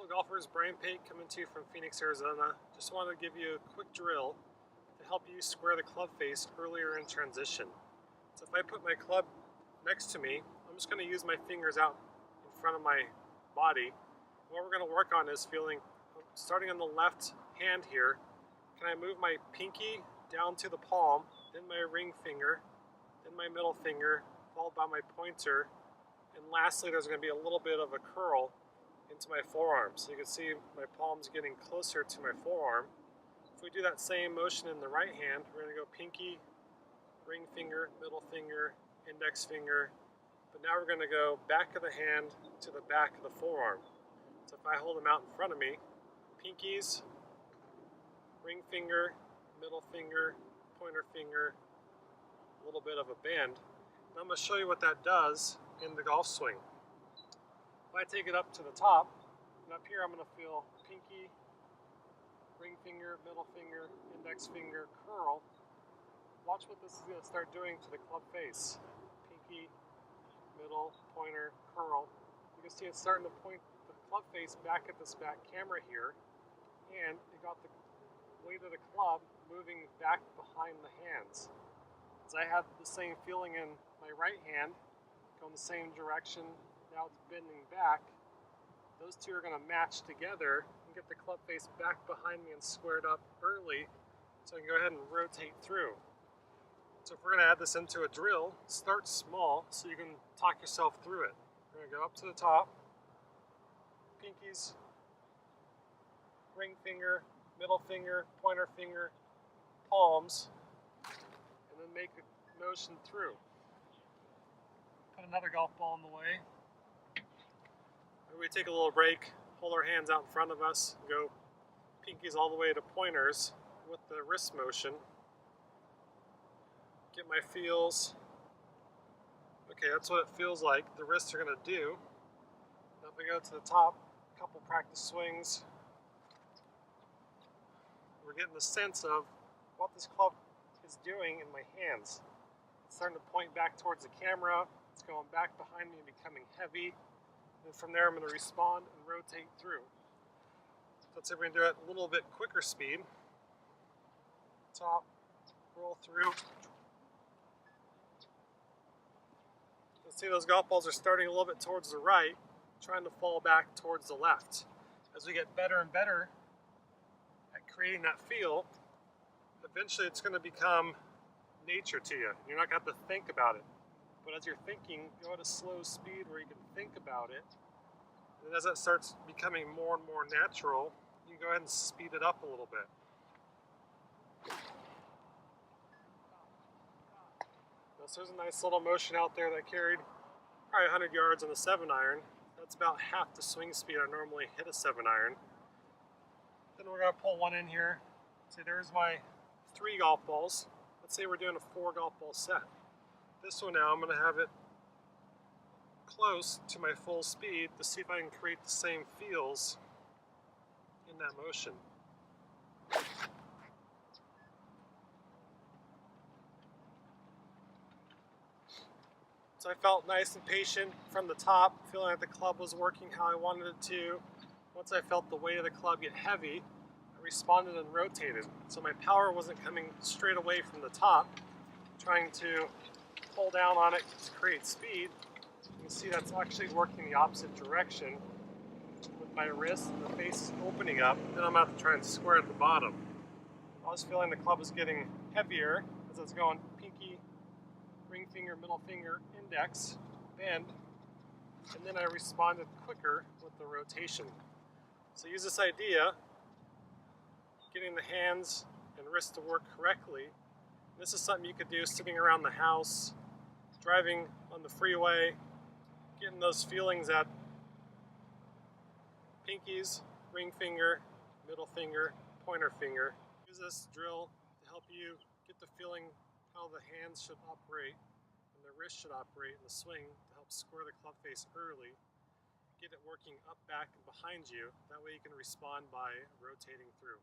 Hello golfers, Brian Pate coming to you from Phoenix, Arizona. Just wanted to give you a quick drill to help you square the club face earlier in transition. So if I put my club next to me, I'm just going to use my fingers out in front of my body. What we're going to work on is feeling, starting on the left hand here, can I move my pinky down to the palm, then my ring finger, then my middle finger, followed by my pointer, and lastly there's going to be a little bit of a curl into my forearm. So you can see my palm's getting closer to my forearm. If we do that same motion in the right hand, we're going to go pinky, ring finger, middle finger, index finger, but now we're going to go back of the hand to the back of the forearm. So if I hold them out in front of me, pinkies, ring finger, middle finger, pointer finger, a little bit of a bend. And I'm going to show you what that does in the golf swing. If I take it up to the top, and up here I'm going to feel pinky, ring finger, middle finger, index finger, curl. Watch what this is going to start doing to the club face. Pinky, middle, pointer, curl. You can see it's starting to point the club face back at this back camera here, and it got the weight of the club moving back behind the hands. As I have the same feeling in my right hand, going the same direction, now it's bending back. Those two are going to match together and get the club face back behind me and squared up early, so I can go ahead and rotate through. So if we're going to add this into a drill, start small so you can talk yourself through it. We're going to go up to the top, pinkies, ring finger, middle finger, pointer finger, palms, and then make a motion through. Put another golf ball in the way. We take a little break, hold our hands out in front of us, go pinkies all the way to pointers with the wrist motion. Get my feels. Okay, that's what it feels like the wrists are going to do. Now if we go to the top, a couple practice swings, we're getting the sense of what this club is doing in my hands. It's starting to point back towards the camera, it's going back behind me and becoming heavy. And from there I'm going to respond and rotate through. So let's see if we can do it at a little bit quicker speed. Top, roll through. You can see those golf balls are starting a little bit towards the right, trying to fall back towards the left. As we get better and better at creating that feel, eventually it's going to become nature to you. You're not going to have to think about it. But as you're thinking, go at a slow speed where you can think about it. And as that starts becoming more and more natural, you can go ahead and speed it up a little bit. So there's a nice little motion out there that carried probably 100 yards on the 7-iron. That's about half the swing speed I normally hit a 7-iron. Then we're going to pull one in here. See, there's my 3 golf balls. Let's say we're doing a 4 golf ball set. This one now, I'm going to have it close to my full speed to see if I can create the same feels in that motion. So I felt nice and patient from the top, feeling like the club was working how I wanted it to. Once I felt the weight of the club get heavy, I responded and rotated. So my power wasn't coming straight away from the top, trying to pull down on it to create speed. You can see that's actually working the opposite direction with my wrist and the face opening up. Then I'm about to try and square at the bottom. I was feeling the club was getting heavier as I was going pinky, ring finger, middle finger, index, bend, and then I responded quicker with the rotation. So use this idea, getting the hands and wrist to work correctly. This is something you could do sitting around the house, driving on the freeway, getting those feelings at pinkies, ring finger, middle finger, pointer finger. Use this drill to help you get the feeling how the hands should operate and the wrist should operate in the swing to help square the club face early. Get it working up, back, and behind you. That way you can respond by rotating through.